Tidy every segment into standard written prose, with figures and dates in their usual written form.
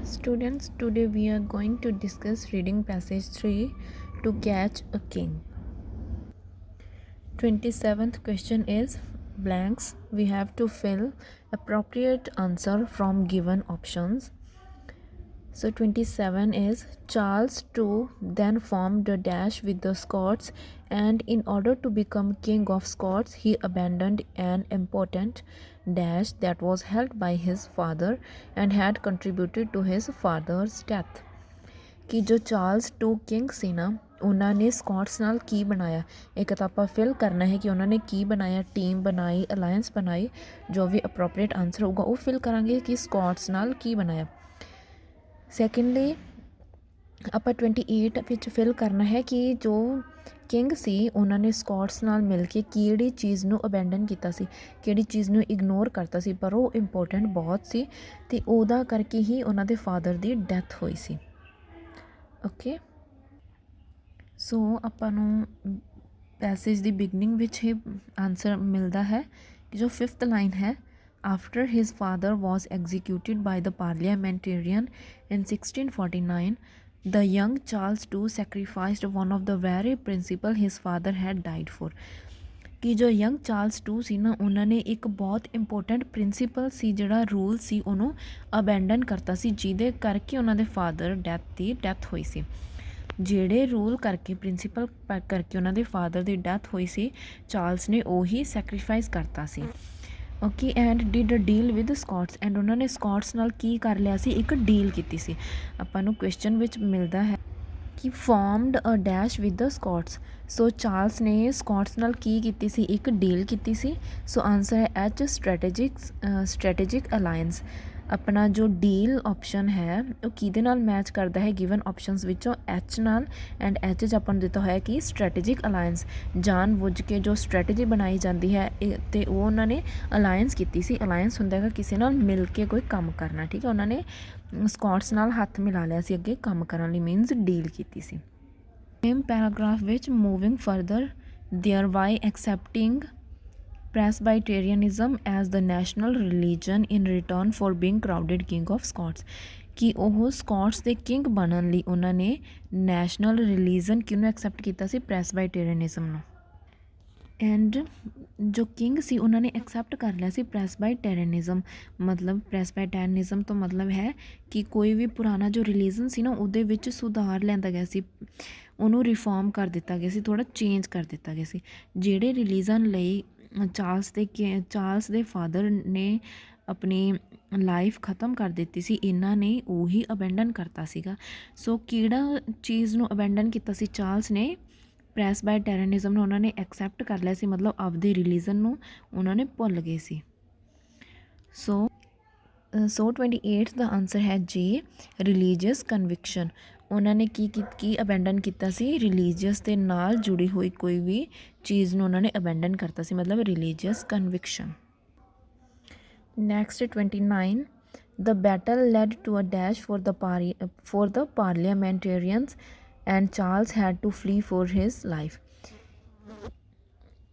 Students, today we are going to discuss reading passage 3 to catch a king. 27th question is blanks. We have to fill appropriate answer from given options. So 27 is Charles II then formed a dash with the Scots, and in order to become king of Scots he abandoned an important dash that was held by his father and had contributed to his father's death. ਕਿ ਜੋ Charles to king ਸੀ ਨਾ ਉਹਨਾਂ ਨੇ Scots ਨਾਲ ਕੀ ਬਣਾਇਆ। ਇੱਕ ਤਾਂ ਆਪਾਂ ਫਿਲ ਕਰਨਾ ਹੈ ਕਿ ਉਹਨਾਂ ਨੇ ਕੀ ਬਣਾਇਆ, ਟੀਮ ਬਣਾਈ, ਅਲਾਇੰਸ ਬਣਾਈ। ਜੋ ਵੀ ਅਪਰੋਪਰੀਏਟ ਆਨਸਰ ਹੋਊਗਾ ਉਹ ਫਿਲ ਕਰਾਂਗੇ ਕਿ ਸਕਾਟਸ ਨਾਲ ਕੀ ਬਣਾਇਆ। ਸੈਕਿੰਡਲੀ ਆਪਾਂ 28 ਵਿੱਚ ਫਿਲ ਕਰਨਾ ਹੈ ਕਿ ਜੋ ਕਿੰਗ ਸੀ ਉਹਨਾਂ ਨੇ ਸਕਾਟਸ ਨਾਲ ਮਿਲ ਕੇ ਕਿਹੜੀ ਚੀਜ਼ ਨੂੰ ਅਬੈਂਡਨ ਕੀਤਾ ਸੀ, ਕਿਹੜੀ ਚੀਜ਼ ਨੂੰ ਇਗਨੋਰ ਕਰਤਾ ਸੀ, ਪਰ ਉਹ ਇੰਪੋਰਟੈਂਟ ਬਹੁਤ ਸੀ ਅਤੇ ਉਹਦਾ ਕਰਕੇ ਹੀ ਉਹਨਾਂ ਦੇ ਫਾਦਰ ਦੀ ਡੈਥ ਹੋਈ ਸੀ। ਓਕੇ, ਸੋ ਆਪਾਂ ਨੂੰ ਪੈਸੇਜ ਦੀ ਬਿਗਨਿੰਗ ਵਿੱਚ ਹੀ ਆਨਸਰ ਮਿਲਦਾ ਹੈ ਕਿ ਜੋ 5th ਲਾਈਨ ਹੈ, after his father was executed by the parliamentarian in 1649 the young Charles II sacrificed one of the very principle his father had died for। ਕਿ ਜੋ ਯੰਗ ਚਾਰਲਸ II ਸੀ ਨਾ ਉਹਨਾਂ ਨੇ ਇੱਕ ਬਹੁਤ ਇੰਪੋਰਟੈਂਟ ਪ੍ਰਿੰਸੀਪਲ ਸੀ, ਜਿਹੜਾ rule ਸੀ ਉਹਨੂੰ ਅਬੈਂਡਨ ਕਰਤਾ ਸੀ, ਜਿਹਦੇ ਕਰਕੇ ਉਹਨਾਂ ਦੇ ਫਾਦਰ ਦੀ ਡੈਥ ਹੋਈ ਸੀ। ਜਿਹੜੇ ਰੂਲ ਕਰਕੇ ਪ੍ਰਿੰਸੀਪਲ ਕਰਕੇ ਉਹਨਾਂ ਦੇ ਫਾਦਰ ਦੀ ਡੈਥ ਹੋਈ ਸੀ ਚਾਰਲਸ ਨੇ ਉਹੀ ਸੈਕਰੀਫਾਈਸ ਕਰਤਾ ਸੀ। Okay, and did a deal with Scots, and ਉਹਨਾਂ ਨੇ ਸਕਾਟਸ ਨਾਲ ਕੀ ਕਰ ਲਿਆ ਸੀ, ਇੱਕ ਡੀਲ ਕੀਤੀ ਸੀ। ਆਪਾਂ ਨੂੰ ਕੁਐਸਚਨ ਵਿੱਚ ਮਿਲਦਾ ਹੈ ਕਿ formed a dash with the Scots. So Charles ਨੇ ਸਕਾਟਸ ਨਾਲ ਕੀ ਕੀਤੀ ਸੀ, ਇੱਕ ਡੀਲ ਕੀਤੀ ਸੀ। ਸੋ ਆਨਸਰ ਹੈ ਐਚ, ਸਟ੍ਰੈਟੇਜਿਕ ਅਲਾਇੰਸ। ਆਪਣਾ ਜੋ ਡੀਲ ਆਪਸ਼ਨ ਹੈ ਉਹ ਕਿਹਦੇ ਨਾਲ ਮੈਚ ਕਰਦਾ ਹੈ ਗਿਵਨ ਆਪਸ਼ਨਸ ਵਿੱਚੋਂ, ਐਚ ਨਾਲ। ਐਂਡ ਐਚ 'ਚ ਆਪਾਂ ਨੂੰ ਦਿੱਤਾ ਹੋਇਆ ਕਿ ਸਟ੍ਰੈਟੇਜਿਕ ਅਲਾਇੰਸ, ਜਾਣ ਬੁੱਝ ਕੇ ਜੋ ਸਟ੍ਰੈਟੇਜੀ ਬਣਾਈ ਜਾਂਦੀ ਹੈ ਅਤੇ ਉਹ ਉਹਨਾਂ ਨੇ ਅਲਾਇੰਸ ਕੀਤੀ ਸੀ। ਅਲਾਇੰਸ ਹੁੰਦਾ ਹੈਗਾ ਕਿਸੇ ਨਾਲ ਮਿਲ ਕੇ ਕੋਈ ਕੰਮ ਕਰਨਾ, ਠੀਕ ਹੈ। ਉਹਨਾਂ ਨੇ ਸਕਾਟਸ ਨਾਲ ਹੱਥ ਮਿਲਾ ਲਿਆ ਸੀ ਅੱਗੇ ਕੰਮ ਕਰਨ ਲਈ, ਮੀਨਸ ਡੀਲ ਕੀਤੀ ਸੀ। ਸੇਮ ਪੈਰਾਗ੍ਰਾਫ ਵਿੱਚ moving further thereby accepting Presbyterianism as the national religion in return for being crowned king of Scots। ਕਿ ਉਹ ਸਕਾਟਸ ਦੇ ਕਿੰਗ ਬਣਨ ਲਈ ਉਹਨਾਂ ਨੇ ਨੈਸ਼ਨਲ ਰਿਲੀਜਨ ਕਿਹਨੂੰ ਐਕਸੈਪਟ ਕੀਤਾ ਸੀ, ਪ੍ਰੈਸਬਾਈਟੇਰੀਅਨਿਜ਼ਮ ਨੂੰ। ਐਂਡ ਜੋ ਕਿੰਗ ਸੀ ਉਹਨਾਂ ਨੇ ਐਕਸੈਪਟ ਕਰ ਲਿਆ ਸੀ ਪ੍ਰੈਸਬਾਈਟੇਰੀਅਨਿਜ਼ਮ। ਮਤਲਬ ਪ੍ਰੈਸਬਾਈਟੇਰੀਅਨਿਜ਼ਮ ਤੋਂ ਮਤਲਬ ਹੈ ਕਿ ਕੋਈ ਵੀ ਪੁਰਾਣਾ ਜੋ ਰਿਲੀਜਨ ਸੀ ਨਾ ਉਹਦੇ ਵਿੱਚ ਸੁਧਾਰ ਲਿਆਂਦਾ ਗਿਆ ਸੀ, ਉਹਨੂੰ ਰਿਫੋਰਮ ਕਰ ਦਿੱਤਾ ਗਿਆ ਸੀ, ਥੋੜ੍ਹਾ ਚੇਂਜ ਕਰ ਦਿੱਤਾ ਗਿਆ ਸੀ। ਜਿਹੜੇ ਰਿਲੀਜਨ ਲਈ ਚਾਰਲਸ ਦੇ ਫਾਦਰ ਨੇ ਆਪਣੀ ਲਾਈਫ ਖ਼ਤਮ ਕਰ ਦਿੱਤੀ ਸੀ, ਇਹਨਾਂ ਨੇ ਉਹੀ ਅਬੈਂਡਨ ਕਰਤਾ ਸੀਗਾ। ਸੋ ਕਿਹੜਾ ਚੀਜ਼ ਨੂੰ ਅਬੈਂਡਨ ਕੀਤਾ ਸੀ ਚਾਰਲਸ ਨੇ, ਪ੍ਰੈਸਬਾਈਟੇਰੀਅਨਿਜ਼ਮ ਨੂੰ ਉਹਨਾਂ ਨੇ ਐਕਸੈਪਟ ਕਰ ਲਿਆ ਸੀ, ਮਤਲਬ ਆਪਦੇ ਰਿਲੀਜਨ ਨੂੰ ਉਹਨਾਂ ਨੇ ਭੁੱਲ ਗਏ ਸੀ। ਸੋ 28 ਦਾ ਆਨਸਰ ਹੈ ਜੇ, ਰਿਲੀਜੀਅਸ ਕਨਵਿਕਸ਼ਨ। ਉਹਨਾਂ ਨੇ ਕੀ ਅਬੈਂਡਨ ਕੀਤਾ ਸੀ, ਰਿਲੀਜੀਅਸ ਦੇ ਨਾਲ ਜੁੜੀ ਹੋਈ ਕੋਈ ਵੀ ਚੀਜ਼ ਨੂੰ ਉਹਨਾਂ ਨੇ ਅਬੈਂਡਨ ਕਰਤਾ ਸੀ, ਮਤਲਬ religious conviction. Next 29 the battle led to a dash for the parliamentarians and Charles had to flee for his life.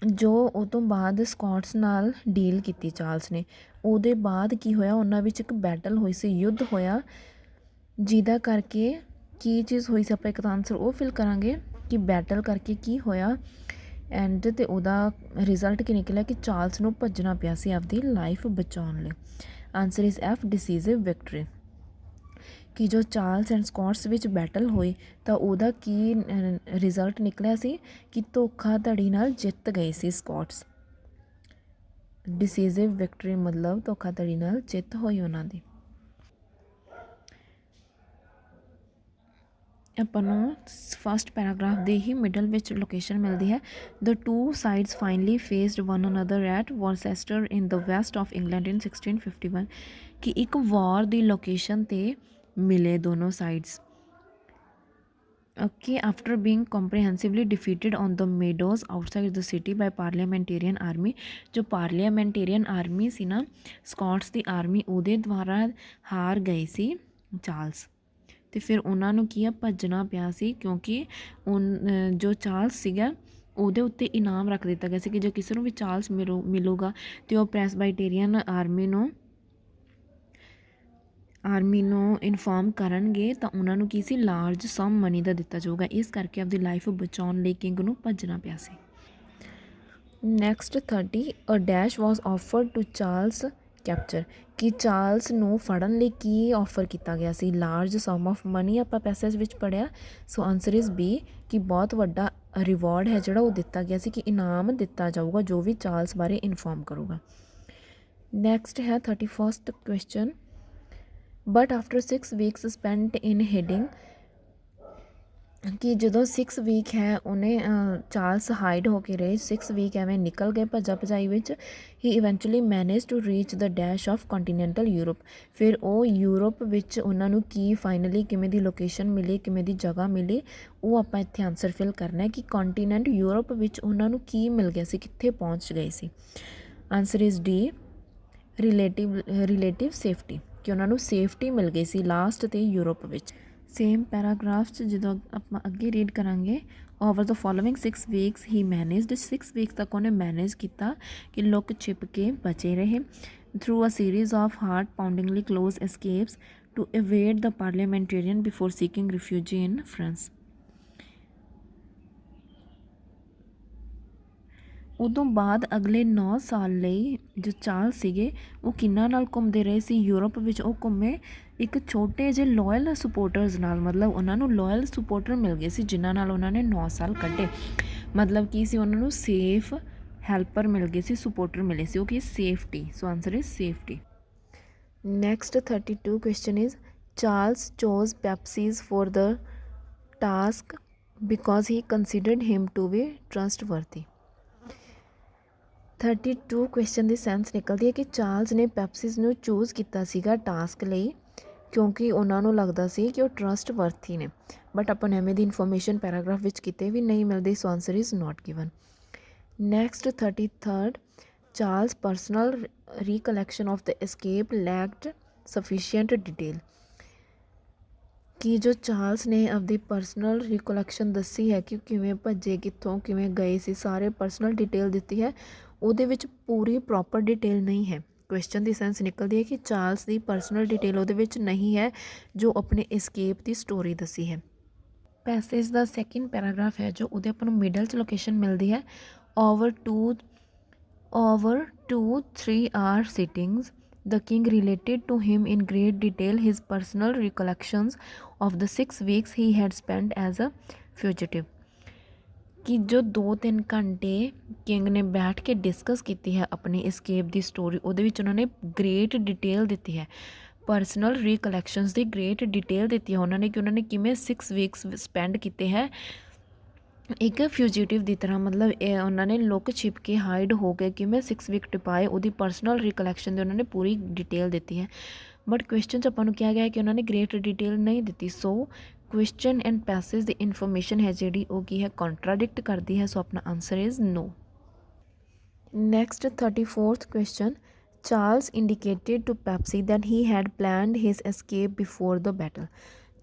ਜੋ ਉਹ ਤੋਂ ਬਾਅਦ ਸਕਾਟਸ ਨਾਲ ਡੀਲ ਕੀਤੀ ਚਾਰਲਸ ਨੇ, ਉਹਦੇ ਬਾਅਦ ਕੀ ਹੋਇਆ, ਉਹਨਾਂ ਵਿੱਚ ਇੱਕ ਬੈਟਲ ਹੋਈ ਸੀ, ਯੁੱਧ ਹੋਇਆ, ਜਿਹਦਾ ਕਰਕੇ ਕੀ ਚੀਜ਼ ਹੋਈ ਸੀ, ਆਪਾਂ ਇੱਕ ਤਾਂ ਆਨਸਰ ਉਹ ਫਿਲ ਕਰਾਂਗੇ ਕਿ ਬੈਟਲ ਕਰਕੇ ਕੀ ਹੋਇਆ ਐਂਡ ਤੇ ਉਹਦਾ ਰਿਜ਼ਲਟ ਕੀ ਨਿਕਲਿਆ ਕਿ ਚਾਰਲਸ ਨੂੰ ਭੱਜਣਾ ਪਿਆ ਸੀ ਆਪਦੀ ਲਾਈਫ ਬਚਾਉਣ ਲਈ। Answer is F, decisive victory. ਕਿ ਜੋ ਚਾਰਲਸ ਐਂਡ ਸਕਾਟਸ ਵਿੱਚ ਬੈਟਲ ਹੋਈ ਤਾਂ ਉਹਦਾ ਕੀ ਰਿਜ਼ਲਟ ਨਿਕਲਿਆ ਸੀ ਕਿ ਧੋਖਾਧੜੀ ਨਾਲ ਜਿੱਤ ਗਏ ਸੀ ਸਕਾਟਸ। ਡਿਸੀਜ਼ਿਵ ਵਿਕਟਰੀ ਮਤਲਬ ਧੋਖਾਧੜੀ ਨਾਲ ਜਿੱਤ ਹੋਈ ਉਹਨਾਂ ਦੀ। ਆਪਾਂ ਨੂੰ ਫਸਟ ਪੈਰਾਗ੍ਰਾਫ ਦੇ ਹੀ ਮਿਡਲ ਵਿੱਚ ਲੋਕੇਸ਼ਨ ਮਿਲਦੀ ਹੈ। The two sides finally faced one another at Worcester in the west of England in 1651। ਕਿ ਇੱਕ ਵਾਰ ਦੀ ਲੋਕੇਸ਼ਨ 'ਤੇ ਮਿਲੇ ਦੋਨੋਂ sides. Okay, after being comprehensively defeated on the meadows outside the city by parliamentarian army. ਜੋ parliamentarian army ਸੀ ਨਾ, ਸਕਾਟਸ ਦੀ army, ਉਹਦੇ ਦੁਆਰਾ ਹਾਰ ਗਏ ਸੀ ਚਾਰਲਸ, ਅਤੇ ਫਿਰ ਉਹਨਾਂ ਨੂੰ ਕੀ ਆ, ਭੱਜਣਾ ਪਿਆ ਸੀ, ਕਿਉਂਕਿ ਜੋ ਚਾਰਲਸ ਸੀਗਾ ਉਹਦੇ ਉੱਤੇ ਇਨਾਮ ਰੱਖ ਦਿੱਤਾ ਗਿਆ ਸੀ ਕਿ ਜੇ ਕਿਸੇ ਨੂੰ ਵੀ ਚਾਰਲਸ ਮਿਲੂਗਾ ਅਤੇ ਉਹ ਪ੍ਰੈਸਬਾਈਟੇਰੀਅਨ ਆਰਮੀ ਨੂੰ ਆਰਮੀ ਨੂੰ ਇਨਫੋਰਮ ਕਰਨਗੇ ਤਾਂ ਉਹਨਾਂ ਨੂੰ ਕੀ ਸੀ, ਲਾਰਜ ਸਮ ਮਨੀ ਦਾ ਦਿੱਤਾ ਜਾਊਗਾ। ਇਸ ਕਰਕੇ ਆਪਦੀ ਲਾਈਫ ਬਚਾਉਣ ਲਈ ਕਿੰਗ ਨੂੰ ਭੱਜਣਾ ਪਿਆ ਸੀ। Next 30 a dash was offered to Charles capture, ਕਿ ਚਾਰਲਸ ਨੂੰ ਫੜਨ ਲਈ ਕੀ ਆਫਰ ਕੀਤਾ ਗਿਆ ਸੀ, ਲਾਰਜ ਸਮ ਆਫ ਮਨੀ ਆਪਾਂ ਪੈਸੇਜ ਵਿੱਚ ਪੜ੍ਹਿਆ। ਸੋ ਆਨਸਰ ਇਜ਼ ਬੀ, ਕਿ ਬਹੁਤ ਵੱਡਾ ਰਿਵਾਰਡ ਹੈ ਜਿਹੜਾ ਉਹ ਦਿੱਤਾ ਗਿਆ ਸੀ, ਕਿ ਇਨਾਮ ਦਿੱਤਾ ਜਾਊਗਾ ਜੋ ਵੀ ਚਾਰਲਸ ਬਾਰੇ ਇਨਫੋਰਮ ਕਰੂਗਾ। ਨੈਕਸਟ ਹੈ 31st question, but after 6 weeks spent in yielding, ਕਿ ਜਦੋਂ 6 ਵੀਕ ਹੈ ਉਹਨੇ ਚਾਰਲਸ ਹਾਈਡ ਹੋ ਕੇ ਰਹੇ, 6 ਵੀਕ ਐਵੇਂ ਨਿਕਲ ਗਏ ਭੱਜਾ ਭਜਾਈ ਵਿੱਚ। He eventually manage to reach the dash of continental Europe, ਫਿਰ ਉਹ ਯੂਰਪ ਵਿੱਚ ਉਹਨਾਂ ਨੂੰ ਕੀ ਫਾਈਨਲੀ ਕਿਵੇਂ ਦੀ ਲੋਕੇਸ਼ਨ ਮਿਲੀ, ਕਿਵੇਂ ਦੀ ਜਗ੍ਹਾ ਮਿਲੀ, ਉਹ ਆਪਾਂ ਇੱਥੇ ਆਨਸਰ ਫਿਲ ਕਰਨਾ ਹੈ ਕਿ ਕੰਟੀਨੈਂਟ ਯੂਰਪ ਵਿੱਚ ਉਹਨਾਂ ਨੂੰ ਕੀ ਮਿਲ ਗਿਆ ਸੀ, ਕਿੱਥੇ ਪਹੁੰਚ ਗਏ ਸੀ। Answer is D, relative safety, ਕਿ ਉਹਨਾਂ ਨੂੰ ਸੇਫਟੀ ਮਿਲ ਗਈ ਸੀ ਲਾਸਟ ਤੇ ਯੂਰਪ ਵਿੱਚ। ਸੇਮ ਪੈਰਾਗ੍ਰਾਫ 'ਚ ਜਦੋਂ ਆਪਾਂ ਅੱਗੇ ਰੀਡ ਕਰਾਂਗੇ, over the following 6 weeks he managed, 6 weeks ਤੱਕ ਉਹਨੇ ਮੈਨੇਜ ਕੀਤਾ ਕਿ ਲੁੱਕ ਛਿਪ ਕੇ ਬਚੇ ਰਹੇ through a series of heart poundingly close escapes to evade the parliamentarian before seeking refugee in France. ਉਦੋਂ ਬਾਅਦ ਅਗਲੇ 9 ਸਾਲ ਲਈ ਜੋ ਚਾਰਲਸ ਸੀਗੇ ਉਹ ਕਿਹਨਾਂ ਨਾਲ ਘੁੰਮਦੇ ਰਹੇ ਸੀ ਯੂਰਪ ਵਿੱਚ, ਉਹ ਘੁੰਮੇ ਇੱਕ ਛੋਟੇ ਜਿਹੇ ਲੋਇਲ ਸਪੋਰਟਰਸ ਨਾਲ, ਮਤਲਬ ਉਹਨਾਂ ਨੂੰ ਲੋਇਲ ਸਪੋਰਟਰ ਮਿਲ ਗਏ ਸੀ ਜਿਨ੍ਹਾਂ ਨਾਲ ਉਹਨਾਂ ਨੇ 9 ਸਾਲ ਕੱਢੇ। ਮਤਲਬ ਕੀ ਸੀ, ਉਹਨਾਂ ਨੂੰ ਸੇਫ ਹੈਲਪਰ ਮਿਲ ਗਏ ਸੀ, ਸਪੋਰਟਰ ਮਿਲੇ ਸੀ, ਉਹ ਕੀ safety. So answer is safety. Next 32 question is, Charles chose Pepys for the task because he considered him to be trustworthy. 32 question ਦੀ ਸੈਂਸ ਨਿਕਲਦੀ ਹੈ ਕਿ ਚਾਰਲਸ ਨੇ ਪੈਪਸੀਜ਼ ਨੂੰ ਚੂਜ਼ ਕੀਤਾ ਸੀਗਾ ਟਾਸਕ ਲਈ ਕਿਉਂਕਿ ਉਹਨਾਂ ਨੂੰ ਲੱਗਦਾ ਸੀ ਕਿ ਉਹ ਟਰਸਟ ਵਰਥੀ ਨੇ, ਬਟ ਆਪਾਂ ਨੂੰ ਐਵੇਂ ਦੀ ਇਨਫੋਰਮੇਸ਼ਨ ਪੈਰਾਗ੍ਰਾਫ ਵਿੱਚ ਕਿਤੇ ਵੀ ਨਹੀਂ ਮਿਲਦੀ। So answer is not given. Next 33rd, Charles personal recollection of the escape lacked sufficient detail, ਕਿ ਜੋ ਚਾਰਲਸ ਨੇ ਆਪਦੀ ਪਰਸਨਲ ਰਿਕੋਲੈਕਸ਼ਨ ਦੱਸੀ ਹੈ ਕਿ ਕਿਵੇਂ ਭੱਜੇ, ਕਿੱਥੋਂ ਕਿਵੇਂ ਗਏ ਸੀ, ਸਾਰੇ ਪਰਸਨਲ ਡਿਟੇਲ ਦਿੱਤੀ ਹੈ, ਉਹਦੇ ਵਿੱਚ ਪੂਰੀ ਪ੍ਰੋਪਰ ਡਿਟੇਲ ਨਹੀਂ ਹੈ। ਕੁਐਸਚਨ ਦੀ ਸੈਂਸ ਨਿਕਲਦੀ ਹੈ ਕਿ ਚਾਰਲਸ ਦੀ ਪਰਸਨਲ ਡਿਟੇਲ ਉਹਦੇ ਵਿੱਚ ਨਹੀਂ ਹੈ ਜੋ ਆਪਣੇ ਐਸਕੇਪ ਦੀ ਸਟੋਰੀ ਦੱਸੀ ਹੈ। ਪੈਸੇਜ ਦਾ ਸੈਕਿੰਡ ਪੈਰਾਗ੍ਰਾਫ ਹੈ ਜੋ ਉਹਦੇ ਆਪਾਂ ਨੂੰ ਮਿਡਲ 'ਚ ਲੋਕੇਸ਼ਨ ਮਿਲਦੀ ਹੈ। Over 2-3 hour sittings the king related to him in great detail his personal recollections of the 6 weeks he had spent as a fugitive, ਕਿ ਜੋ 2-3 ਘੰਟੇ ਕਿੰਗ ਨੇ ਬੈਠ ਕੇ ਡਿਸਕਸ ਕੀਤੀ ਹੈ ਆਪਣੀ ਐਸਕੇਪ ਦੀ ਸਟੋਰੀ, ਉਹਦੇ ਵਿੱਚ ਉਹਨਾਂ ਨੇ ਗ੍ਰੇਟ ਡਿਟੇਲ ਦਿੱਤੀ ਹੈ, ਪਰਸਨਲ ਰੀਕਲੈਕਸ਼ਨਸ ਦੀ ਗ੍ਰੇਟ ਡਿਟੇਲ ਦਿੱਤੀ ਹੈ ਉਹਨਾਂ ਨੇ, ਕਿ ਉਹਨਾਂ ਨੇ ਕਿਵੇਂ 6 ਵੀਕਸ ਸਪੈਂਡ ਕੀਤੇ ਹੈ ਇੱਕ ਫਿਊਜੀਟਿਵ ਦੀ ਤਰ੍ਹਾਂ, ਮਤਲਬ ਇਹ ਉਹਨਾਂ ਨੇ ਲੁੱਕ ਛਿਪ ਕੇ ਹਾਈਡ ਹੋ ਕੇ ਕਿਵੇਂ 6 ਵੀਕ ਟਿਪਾਏ, ਉਹਦੀ ਪਰਸਨਲ ਰਿਕਲੈਕਸ਼ਨ ਦੀ ਉਹਨਾਂ ਨੇ ਪੂਰੀ ਡਿਟੇਲ ਦਿੱਤੀ ਹੈ। ਬਟ ਕੁਐਸਚਨ 'ਚ ਆਪਾਂ ਨੂੰ ਕਿਹਾ ਗਿਆ ਕਿ ਉਹਨਾਂ ਨੇ ਗ੍ਰੇਟ ਡਿਟੇਲ ਨਹੀਂ ਦਿੱਤੀ। ਸੋ question and passage the information ਹੈ ਜਿਹੜੀ ਉਹ ਕੀ ਹੈ, ਕੰਟਰਾਡਿਕਟ ਕਰਦੀ ਹੈ। ਸੋ ਆਪਣਾ answer is no. Next 34th question, Charles indicated to Pepys that he had planned his escape before the battle,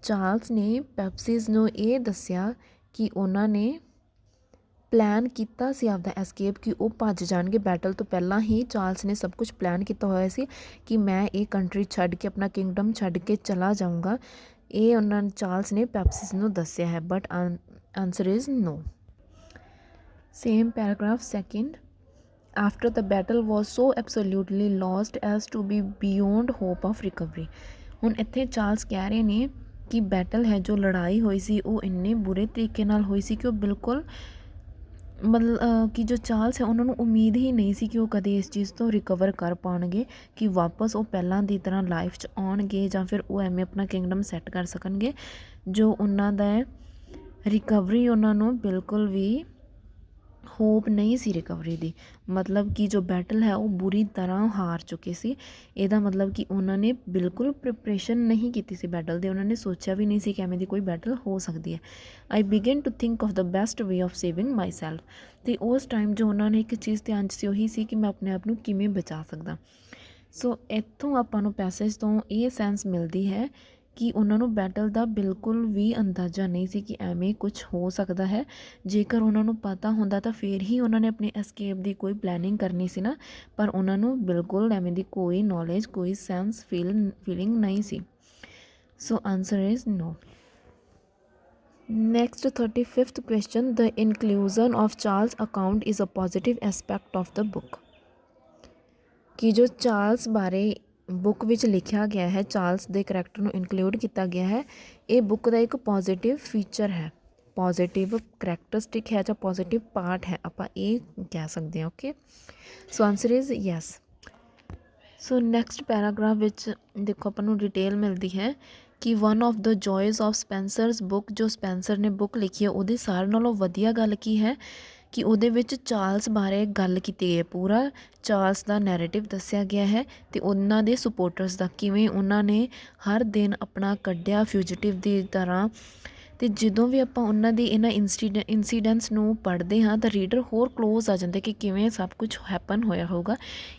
Charles ਨੇ ਪੈਪਸੀਜ਼ ਨੂੰ ਇਹ ਦੱਸਿਆ ਕਿ ਉਹਨਾਂ ਨੇ ਪਲਾਨ ਕੀਤਾ ਸੀ ਆਪਦਾ ਐਸਕੇਪ, ਕਿ ਉਹ ਭੱਜ ਜਾਣਗੇ ਬੈਟਲ ਤੋਂ ਪਹਿਲਾਂ ਹੀ। ਚਾਰਲਸ ਨੇ ਸਭ ਕੁਝ ਪਲਾਨ ਕੀਤਾ ਹੋਇਆ ਸੀ ਕਿ ਮੈਂ ਇਹ ਕੰਟਰੀ ਛੱਡ ਕੇ, ਆਪਣਾ ਕਿੰਗਡਮ ਛੱਡ ਕੇ ਚਲਾ ਜਾਊਂਗਾ, ਇਹ ਉਹਨਾਂ ਨੇ ਚਾਰਲਸ ਨੇ ਪੈਪਸੀਜ਼ ਨੂੰ ਦੱਸਿਆ ਹੈ। But answer is no. Same paragraph second, after the battle was so absolutely lost as to be beyond hope of recovery. ਹੁਣ ਇੱਥੇ ਚਾਰਲਸ ਕਹਿ ਰਹੇ ਨੇ ਕਿ ਬੈਟਲ ਹੈ, ਜੋ ਲੜਾਈ ਹੋਈ ਸੀ ਉਹ ਇੰਨੇ ਬੁਰੇ ਤਰੀਕੇ ਨਾਲ ਹੋਈ ਸੀ ਕਿ ਉਹ ਬਿਲਕੁਲ ਮਤਲਬ ਕਿ ਜੋ ਚਾਰਲਸ ਹੈ ਉਹਨਾਂ ਨੂੰ ਉਮੀਦ ਹੀ ਨਹੀਂ ਸੀ ਕਿ ਉਹ ਕਦੇ ਇਸ ਚੀਜ਼ ਤੋਂ ਰਿਕਵਰ ਕਰ ਪਾਉਣਗੇ, ਕਿ ਵਾਪਸ ਉਹ ਪਹਿਲਾਂ ਦੀ ਤਰ੍ਹਾਂ ਲਾਈਫ 'ਚ ਆਉਣਗੇ ਜਾਂ ਫਿਰ ਉਹ ਐਵੇਂ ਆਪਣਾ ਕਿੰਗਡਮ ਸੈੱਟ ਕਰ ਸਕਣਗੇ। ਜੋ ਉਹਨਾਂ ਦਾ ਰਿਕਵਰੀ, ਉਹਨਾਂ ਨੂੰ ਬਿਲਕੁਲ ਵੀ ਹੋਪ ਨਹੀਂ ਸੀ ਰਿਕਵਰੀ ਦੀ, ਮਤਲਬ ਕਿ ਜੋ ਬੈਟਲ ਹੈ ਉਹ ਬੁਰੀ ਤਰ੍ਹਾਂ ਹਾਰ ਚੁੱਕੇ ਸੀ। ਇਹਦਾ ਮਤਲਬ ਕਿ ਉਹਨਾਂ ਨੇ ਬਿਲਕੁਲ ਪ੍ਰਿਪਰੇਸ਼ਨ ਨਹੀਂ ਕੀਤੀ ਸੀ ਬੈਟਲ ਦੇ, ਉਹਨਾਂ ਨੇ ਸੋਚਿਆ ਵੀ ਨਹੀਂ ਸੀ ਕਿ ਐਵੇਂ ਦੀ ਕੋਈ ਬੈਟਲ ਹੋ ਸਕਦੀ ਹੈ। I begin to think of the best way of saving myself, ਅਤੇ ਉਸ ਟਾਈਮ ਜੋ ਉਹਨਾਂ ਨੇ ਇੱਕ ਚੀਜ਼ ਧਿਆਨ 'ਚ ਸੀ ਉਹੀ ਸੀ ਕਿ ਮੈਂ ਆਪਣੇ ਆਪ ਨੂੰ ਕਿਵੇਂ ਬਚਾ ਸਕਦਾ। ਸੋ ਇੱਥੋਂ ਆਪਾਂ ਨੂੰ ਪੈਸੇਜ ਤੋਂ ਇਹ ਸੈਂਸ ਮਿਲਦੀ ਹੈ ਕਿ ਉਹਨਾਂ ਨੂੰ ਬੈਟਲ ਦਾ ਬਿਲਕੁਲ ਵੀ ਅੰਦਾਜ਼ਾ ਨਹੀਂ ਸੀ ਕਿ ਐਵੇਂ ਕੁਝ ਹੋ ਸਕਦਾ ਹੈ। ਜੇਕਰ ਉਹਨਾਂ ਨੂੰ ਪਤਾ ਹੁੰਦਾ ਤਾਂ ਫਿਰ ਹੀ ਉਹਨਾਂ ਨੇ ਆਪਣੀ ਐਸਕੇਪ ਦੀ ਕੋਈ ਪਲੈਨਿੰਗ ਕਰਨੀ ਸੀ ਨਾ, ਪਰ ਉਹਨਾਂ ਨੂੰ ਬਿਲਕੁਲ ਐਵੇਂ ਦੀ ਕੋਈ ਨੌਲੇਜ, ਕੋਈ ਸੈਂਸ ਫੀਲਿੰਗ ਨਹੀਂ ਸੀ। So answer is no. Next, 35th question. The inclusion of Charles' account is a positive aspect of the book. ਕਿ ਜੋ ਚਾਰਲਸ ਬਾਰੇ ਬੁੱਕ ਵਿੱਚ ਲਿਖਿਆ ਗਿਆ ਹੈ, ਚਾਰਲਸ ਦੇ ਕਰੈਕਟਰ ਨੂੰ ਇਨਕਲੂਡ ਕੀਤਾ ਗਿਆ ਹੈ, ਇਹ ਬੁੱਕ ਦਾ ਇੱਕ ਪੋਜ਼ੀਟਿਵ ਫੀਚਰ ਹੈ, ਪੋਜ਼ੀਟਿਵ ਕਰੈਕਟਰਿਸਟਿਕ ਹੈ ਜਾਂ ਪੋਜ਼ੀਟਿਵ ਪਾਰਟ ਹੈ, ਆਪਾਂ ਇਹ ਕਹਿ ਸਕਦੇ ਹਾਂ। Okay, so answer is yes. So next paragraph ਵਿੱਚ ਦੇਖੋ ਆਪਾਂ ਨੂੰ ਡਿਟੇਲ ਮਿਲਦੀ ਹੈ ਕਿ one of the joys of Spencer's book, ਜੋ ਸਪੈਂਸਰ ਨੇ ਬੁੱਕ ਲਿਖੀ ਹੈ ਉਹਦੀ ਸਾਰਿਆਂ ਨਾਲੋਂ ਵਧੀਆ ਗੱਲ ਕੀ ਹੈ ਕਿ ਉਹਦੇ ਵਿੱਚ ਚਾਰਲਸ ਬਾਰੇ ਗੱਲ ਕੀਤੀ ਗਈ ਹੈ, ਪੂਰਾ ਚਾਰਲਸ ਦਾ ਨੈਰੇਟਿਵ ਦੱਸਿਆ ਗਿਆ ਹੈ ਅਤੇ ਉਹਨਾਂ ਦੇ ਸਪੋਰਟਰਸ ਦਾ, ਕਿਵੇਂ ਉਹਨਾਂ ਨੇ ਹਰ ਦਿਨ ਆਪਣਾ ਕੱਢਿਆ ਫਿਊਜੀਟਿਵ ਦੀ ਤਰ੍ਹਾਂ। ਅਤੇ ਜਦੋਂ ਵੀ ਆਪਾਂ ਉਹਨਾਂ ਦੀ ਇਹਨਾਂ ਇੰਸੀਡੈਂਟਸ ਨੂੰ ਪੜ੍ਹਦੇ ਹਾਂ ਤਾਂ ਰੀਡਰ ਹੋਰ ਕਲੋਜ਼ ਆ ਜਾਂਦੇ ਕਿ ਕਿਵੇਂ ਸਭ ਕੁਝ ਹੈਪਨ ਹੋਇਆ ਹੋਊਗਾ,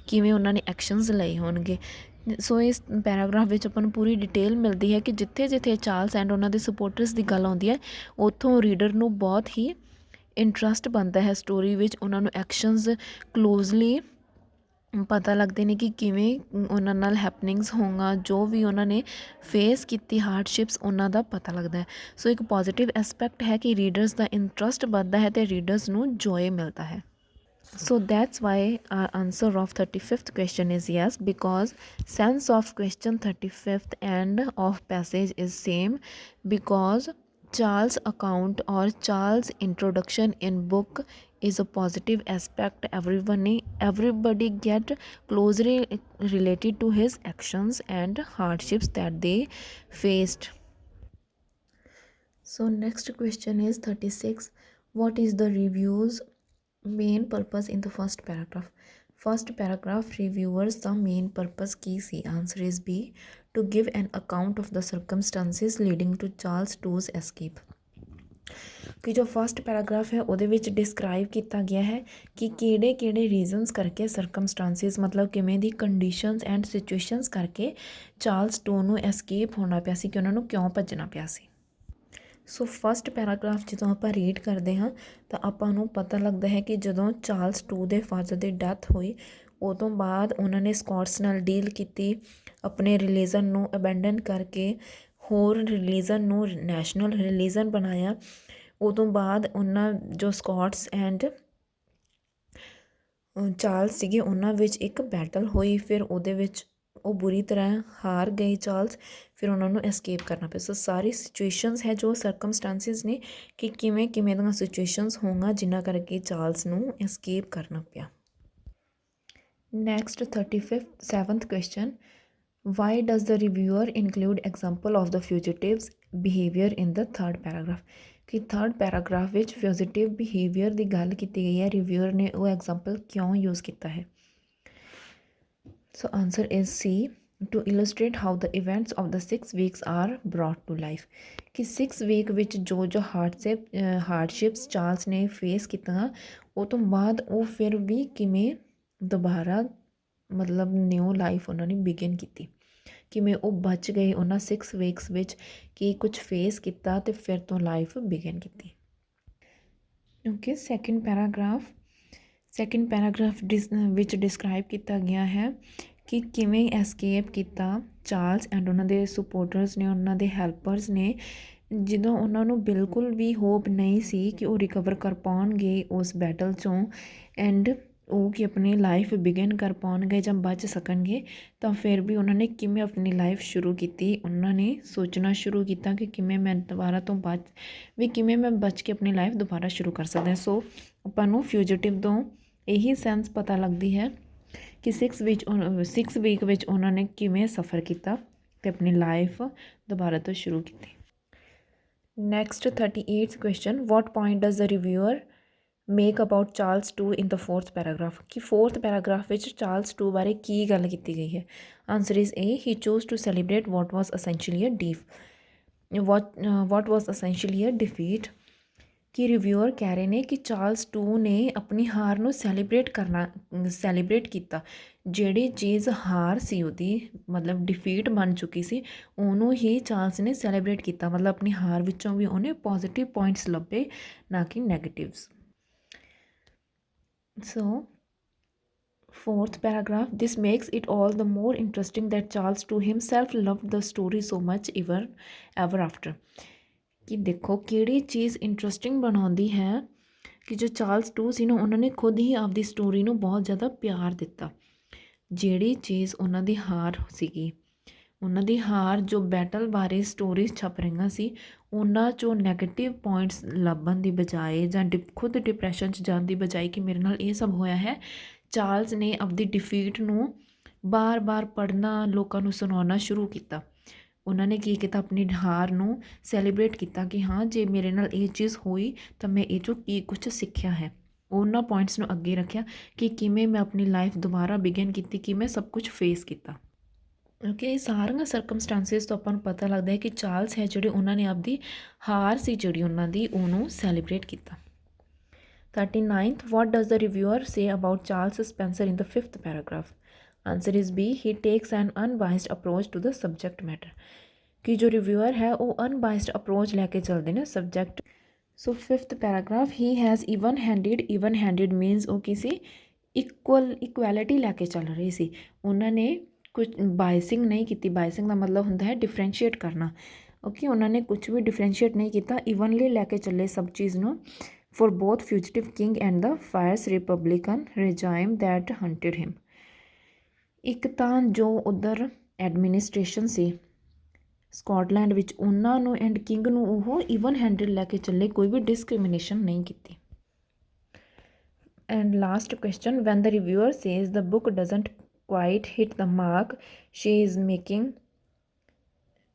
ਕਿਵੇਂ ਉਹਨਾਂ ਨੇ ਐਕਸ਼ਨਸ ਲਏ ਹੋਣਗੇ। ਸੋ ਇਸ ਪੈਰਾਗ੍ਰਾਫ ਵਿੱਚ ਆਪਾਂ ਨੂੰ ਪੂਰੀ ਡਿਟੇਲ ਮਿਲਦੀ ਹੈ ਕਿ ਜਿੱਥੇ ਜਿੱਥੇ ਚਾਰਲਸ ਐਂਡ ਉਹਨਾਂ ਦੇ ਸਪੋਰਟਰਸ ਦੀ ਗੱਲ ਆਉਂਦੀ ਹੈ ਉੱਥੋਂ ਰੀਡਰ ਨੂੰ ਬਹੁਤ ਹੀ ਇੰਟਰਸਟ ਬਣਦਾ ਹੈ ਸਟੋਰੀ ਵਿੱਚ, ਉਹਨਾਂ ਨੂੰ ਐਕਸ਼ਨਸ ਕਲੋਜ਼ਲੀ ਪਤਾ ਲੱਗਦੇ ਨੇ ਕਿ ਕਿਵੇਂ ਉਹਨਾਂ ਨਾਲ ਹੈਪਨਿੰਗਸ ਹੋਊਗਾ, ਜੋ ਵੀ ਉਹਨਾਂ ਨੇ ਫੇਸ ਕੀਤੀ ਹਾਰਡਸ਼ਿਪਸ ਉਹਨਾਂ ਦਾ ਪਤਾ ਲੱਗਦਾ ਹੈ। ਸੋ ਇੱਕ ਪੋਜ਼ੀਟਿਵ ਐਸਪੈਕਟ ਹੈ ਕਿ ਰੀਡਰਸ ਦਾ ਇੰਟਰਸਟ ਵੱਧਦਾ ਹੈ ਅਤੇ ਰੀਡਰਸ ਨੂੰ ਜੋਏ ਮਿਲਦਾ ਹੈ। So that's why our answer of 35th question is yes, because sense of question 35th and of passage is same, because Charles' account or Charles' introduction in book is a positive aspect. Everybody get closely related to his actions and hardships that they faced. So next question is 36. What is the review's main purpose in the first paragraph? First paragraph reviewers the main purpose Ki C? Answer is B, to give an account of the circumstances leading to Charles II's escape. ਕਿ ਜੋ first paragraph ਹੈ ਉਹਦੇ ਵਿੱਚ describe ਕੀਤਾ ਗਿਆ ਹੈ ਕਿ ਕਿਹੜੇ ਕਿਹੜੇ ਰੀਜ਼ਨਸ ਕਰਕੇ, ਸਰਕਮਸਟਾਂਸਿਸ ਮਤਲਬ ਕਿਵੇਂ ਦੀ ਕੰਡੀਸ਼ਨਸ ਐਂਡ ਸਿਚੁਏਸ਼ਨਸ ਕਰਕੇ ਚਾਰਲਸ II ਨੂੰ ਐਸਕੇਪ ਹੋਣਾ ਪਿਆ ਸੀ, ਕਿ ਉਹਨਾਂ ਨੂੰ ਕਿਉਂ ਭੱਜਣਾ ਪਿਆ ਸੀ। ਸੋ ਫਸਟ ਪੈਰਾਗ੍ਰਾਫ ਜਦੋਂ ਆਪਾਂ ਰੀਡ ਕਰਦੇ ਹਾਂ ਤਾਂ ਆਪਾਂ ਨੂੰ ਪਤਾ ਲੱਗਦਾ ਹੈ ਕਿ ਜਦੋਂ ਚਾਰਲਸ II ਦੇ ਫਾਦਰ ਦੀ ਡੈਥ ਹੋਈ ਉਹ ਤੋਂ ਬਾਅਦ ਉਹਨਾਂ ਨੇ ਸਕਾਟਸ ਨਾਲ ਡੀਲ ਕੀਤੀ, ਆਪਣੇ ਰਿਲੀਜਨ ਨੂੰ ਅਬੈਂਡਨ ਕਰਕੇ ਹੋਰ ਰਿਲੀਜਨ ਨੂੰ ਨੈਸ਼ਨਲ ਰਿਲੀਜਨ ਬਣਾਇਆ। ਉਦੋਂ ਬਾਅਦ ਉਹਨਾਂ ਜੋ ਸਕਾਟਸ ਐਂਡ ਚਾਰਲਸ ਸੀਗੇ ਉਹਨਾਂ ਵਿੱਚ ਇੱਕ ਬੈਟਲ ਹੋਈ, ਫਿਰ ਉਹਦੇ ਵਿੱਚ ਉਹ ਬੁਰੀ ਤਰ੍ਹਾਂ ਹਾਰ ਗਏ ਚਾਰਲਸ, ਫਿਰ ਉਹਨਾਂ ਨੂੰ ਐਸਕੇਪ ਕਰਨਾ ਪਿਆ। ਸੋ ਸਾਰੀ ਸਿਚੁਏਸ਼ਨਸ ਹੈ ਜੋ ਸਰਕਮਸਟਾਂਸਿਸ ਨੇ ਕਿ ਕਿਵੇਂ ਕਿਵੇਂ ਦੀਆਂ ਸਿਚੁਏਸ਼ਨਸ ਹੋਊਗਾ ਜਿਨ੍ਹਾਂ ਕਰਕੇ ਚਾਰਲਸ ਨੂੰ ਐਸਕੇਪ ਕਰਨਾ ਪਿਆ। Next 37th question. Why does the reviewer include example of the fugitives behavior in the third paragraph? ਕਿ ਥਰਡ ਪੈਰਾਗ੍ਰਾਫ ਵਿੱਚ ਫਿਊਜੀਟਿਵ ਬਿਹੇਵੀਅਰ ਦੀ ਗੱਲ ਕੀਤੀ ਗਈ ਹੈ, ਰਿਵਿਊਅਰ ਨੇ ਉਹ ਐਗਜ਼ਾਮਪਲ ਕਿਉਂ ਯੂਜ਼ ਕੀਤਾ ਹੈ? So answer is C, to illustrate how the events of the 6 weeks are brought to life. ਕਿ 6 ਵੀਕ ਵਿੱਚ ਜੋ ਜੋ ਹਾਰਡਸ਼ਿਪਸ ਚਾਰਲਸ ਨੇ ਫੇਸ ਕੀਤੀਆਂ ਉਹ ਤੋਂ ਬਾਅਦ ਉਹ ਫਿਰ ਵੀ ਕਿਵੇਂ ਦੁਬਾਰਾ ਮਤਲਬ ਨਿਊ ਲਾਈਫ ਉਹਨਾਂ ਨੇ ਬਿਗਿਨ ਕੀਤੀ, ਕਿਵੇਂ ਉਹ ਬਚ ਗਏ ਉਹਨਾਂ 6 ਵੀਕਸ ਵਿੱਚ, ਕੀ ਕੁਝ ਫੇਸ ਕੀਤਾ ਅਤੇ ਫਿਰ ਤੋਂ ਲਾਈਫ ਬਿਗਿਨ ਕੀਤੀ। ਓਕੇ, ਸੈਕਿੰਡ ਪੈਰਾਗ੍ਰਾਫ ਵਿੱਚ ਡਿਸਕਰਾਈਬ ਕੀਤਾ ਗਿਆ ਹੈ ਕਿ ਕਿਵੇਂ ਐਸਕੇਪ ਕੀਤਾ ਚਾਰਲਸ ਐਂਡ ਉਹਨਾਂ ਦੇ ਸਪੋਰਟਰਸ ਨੇ, ਉਹਨਾਂ ਦੇ ਹੈਲਪਰਸ ਨੇ, ਜਦੋਂ ਉਹਨਾਂ ਨੂੰ ਬਿਲਕੁਲ ਵੀ ਹੋਪ ਨਹੀਂ ਸੀ ਕਿ ਉਹ ਰਿਕਵਰ ਕਰ ਪਾਉਣਗੇ ਉਸ ਬੈਟਲ 'ਚੋਂ ਐਂਡ ਉਹ ਕਿ ਆਪਣੀ ਲਾਈਫ ਬਿਗਿਨ ਕਰ ਪਾਉਣਗੇ ਜਾਂ ਬਚ ਸਕਣਗੇ, ਤਾਂ ਫਿਰ ਵੀ ਉਹਨਾਂ ਨੇ ਕਿਵੇਂ ਆਪਣੀ ਲਾਈਫ ਸ਼ੁਰੂ ਕੀਤੀ। ਉਹਨਾਂ ਨੇ ਸੋਚਣਾ ਸ਼ੁਰੂ ਕੀਤਾ ਕਿ ਕਿਵੇਂ ਮੈਂ ਦੁਬਾਰਾ ਤੋਂ ਕਿਵੇਂ ਮੈਂ ਬਚ ਕੇ ਆਪਣੀ ਲਾਈਫ ਦੁਬਾਰਾ ਸ਼ੁਰੂ ਕਰ ਸਕਦਾ। ਸੋ ਆਪਾਂ ਨੂੰ ਫਿਊਜੀਟਿਵ ਤੋਂ ਇਹੀ ਸੈਂਸ ਪਤਾ ਲੱਗਦੀ ਹੈ ਕਿ 6 ਵੀਕ ਵਿੱਚ ਉਹਨਾਂ ਨੇ ਕਿਵੇਂ ਸਫ਼ਰ ਕੀਤਾ ਅਤੇ ਆਪਣੀ ਲਾਈਫ ਦੁਬਾਰਾ ਤੋਂ ਸ਼ੁਰੂ ਕੀਤੀ। Next 38th question. What point does the reviewer make about Charles II in the 4th paragraph? ਕਿ 4th ਪੈਰਾਗ੍ਰਾਫ ਵਿੱਚ ਚਾਰਲਸ II ਬਾਰੇ ਕੀ ਗੱਲ ਕੀਤੀ ਗਈ ਹੈ? Answer is A, he choose to celebrate what was essentially a defeat. ਕਿ ਰਿਵਿਊਅਰ ਕਹਿ ਰਹੇ ਨੇ ਕਿ ਚਾਰਲਸ ਟੂ ਨੇ ਆਪਣੀ ਹਾਰ ਨੂੰ ਸੈਲੀਬ੍ਰੇਟ ਕੀਤਾ। ਜਿਹੜੀ ਚੀਜ਼ ਹਾਰ ਸੀ ਉਹਦੀ ਮਤਲਬ ਡਿਫੀਟ ਬਣ ਚੁੱਕੀ ਸੀ, ਉਹਨੂੰ ਹੀ ਚਾਰਲਸ ਨੇ ਸੈਲੀਬ੍ਰੇਟ ਕੀਤਾ। ਮਤਲਬ ਆਪਣੀ ਹਾਰ ਵਿੱਚੋਂ ਵੀ ਉਹਨੇ ਪੋਜ਼ੀਟਿਵ ਪੁਆਇੰਟਸ ਲੱਭੇ, ਨਾ ਕਿ negatives. So, fourth paragraph, this makes it all the more interesting that Charles too himself loved the story so much ever after। ਕਿ ਦੇਖੋ ਕਿਹੜੀ ਚੀਜ਼ ਇੰਟਰਸਟਿੰਗ ਬਣਾਉਂਦੀ ਹੈ ਕਿ ਜੋ ਚਾਰਲਸ ਟੂ ਸੀ ਨਾ, ਉਹਨਾਂ ਨੇ ਖੁਦ ਹੀ ਆਪਦੀ ਸਟੋਰੀ ਨੂੰ ਬਹੁਤ ਜ਼ਿਆਦਾ ਪਿਆਰ ਦਿੱਤਾ। ਜਿਹੜੀ ਚੀਜ਼ ਉਹਨਾਂ ਦੀ ਹਾਰ ਸੀਗੀ, ਉਹਨਾਂ ਦੀ ਹਾਰ ਜੋ ਬੈਟਲ ਬਾਰੇ ਸਟੋਰੀਜ਼ ਛਪ ਰਹੀਆਂ ਸੀ, ਉਹਨਾਂ 'ਚੋਂ ਨੈਗੇਟਿਵ ਪੁਆਇੰਟਸ ਲੱਭਣ ਦੀ ਬਜਾਏ ਜਾਂ ਖੁਦ ਡਿਪਰੈਸ਼ਨ 'ਚ ਜਾਣ ਦੀ ਬਜਾਏ ਕਿ ਮੇਰੇ ਨਾਲ ਇਹ ਸਭ ਹੋਇਆ ਹੈ, ਚਾਰਲਸ ਨੇ ਆਪਦੀ ਡਿਫੀਟ ਨੂੰ ਬਾਰ-ਬਾਰ ਪੜ੍ਹਨਾ, ਲੋਕਾਂ ਨੂੰ ਸੁਣਾਉਣਾ ਸ਼ੁਰੂ ਕੀਤਾ। ਉਹਨਾਂ ਨੇ ਕੀ ਕੀਤਾ, ਆਪਣੀ ਹਾਰ ਨੂੰ ਸੈਲੀਬ੍ਰੇਟ ਕੀਤਾ ਕਿ ਹਾਂ ਜੇ ਮੇਰੇ ਨਾਲ ਇਹ ਚੀਜ਼ ਹੋਈ ਤਾਂ ਮੈਂ ਇਹ 'ਚੋਂ ਕੀ ਕੁਛ ਸਿੱਖਿਆ ਹੈ। ਉਹਨਾਂ ਪੁਆਇੰਟਸ ਨੂੰ ਅੱਗੇ ਰੱਖਿਆ ਕਿ ਕਿਵੇਂ ਮੈਂ ਆਪਣੀ ਲਾਈਫ ਦੁਬਾਰਾ ਬਿਗਨ ਕੀਤੀ, ਕਿਵੇਂ ਸਭ ਕੁਝ ਫੇਸ ਕੀਤਾ। ਓਕੇ, ਸਾਰੀਆਂ ਸਰਕਮਸਟੈਂਸਿਸ ਤੋਂ ਆਪਾਂ ਨੂੰ ਪਤਾ ਲੱਗਦਾ ਹੈ ਕਿ ਚਾਰਲਸ ਹੈ ਜਿਹੜੇ ਉਹਨਾਂ ਨੇ ਆਪਦੀ ਹਾਰ ਸੀ ਜਿਹੜੀ ਉਹਨਾਂ ਦੀ, ਉਹਨੂੰ ਸੈਲੀਬ੍ਰੇਟ ਕੀਤਾ। 39th, what does the reviewer say about Charles Spencer in the 5th paragraph? Answer is B, he takes an unbiased approach to the subject matter। कि जो रिव्यूअर है वो अनबाइस्ड अप्रोच लेके चलते हैं subject. So 5th paragraph, he has even handed means वो किसी equality लैके चल रही सी। उन्होंने कुछ बाइसिंग नहीं की। बाइसिंग का मतलब होंदा है डिफरेंशिएट करना। ओके, उन्होंने कुछ भी डिफरेंशिएट नहीं किया, इवनली लैके चले सब चीज़ नूं for both fugitive king and the fires republican regime that hunted him. एक ਤਾਂ ਜੋ उधर एडमिनिस्ट्रेशन सी ਸਕਾਟਲੈਂਡ ਵਿੱਚ, ਉਹਨਾਂ ਨੂੰ ਐਂਡ ਕਿੰਗ ਨੂੰ ਉਹ ਈਵਨ ਹੈਂਡਡ ਲੈ ਕੇ ਚੱਲੇ, ਕੋਈ ਵੀ ਡਿਸਕ੍ਰਿਮੀਨੇਸ਼ਨ ਨਹੀਂ ਕੀਤੀ। And last question, when the reviewer says the book doesn't quite hit the mark, she is making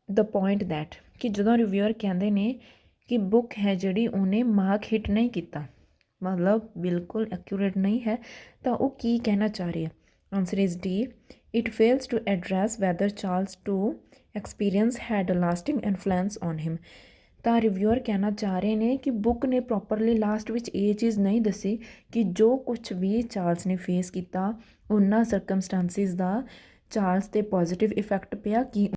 the point that, ਕਿ ਜਦੋਂ ਰਿਵਿਊਅਰ ਕਹਿੰਦੇ ਨੇ ਕਿ ਬੁੱਕ ਹੈ ਜਿਹੜੀ ਉਹਨੇ ਮਾਰਕ ਹਿੱਟ ਨਹੀਂ ਕੀਤਾ, ਮਤਲਬ ਬਿਲਕੁਲ ਐਕੂਰੇਟ ਨਹੀਂ ਹੈ, ਤਾਂ ਉਹ ਕੀ ਕਹਿਣਾ ਚਾਹ ਰਹੀ ਹੈ। Answer is D, it fails to address whether Charles to experience had a lasting influence on him. ਤਾਂ ਰਿਵਿਊਅਰ ਕਹਿਣਾ ਚਾਹ ਰਹੇ ਨੇ ਕਿ ਬੁੱਕ ਨੇ ਪ੍ਰੋਪਰਲੀ ਲਾਸਟ ਵਿੱਚ ਇਹ ਚੀਜ਼ ਨਹੀਂ ਦੱਸੀ ਕਿ ਜੋ ਕੁਛ ਵੀ ਚਾਰਲਸ ਨੇ ਫੇਸ ਕੀਤਾ, ਉਹਨਾਂ ਸਰਕਮਸਟੈਂਸਿਸ ਦਾ ਚਾਰਲਸ 'ਤੇ ਪੋਜ਼ੀਟਿਵ ਇਫੈਕਟ ਪਿਆ ਕਿ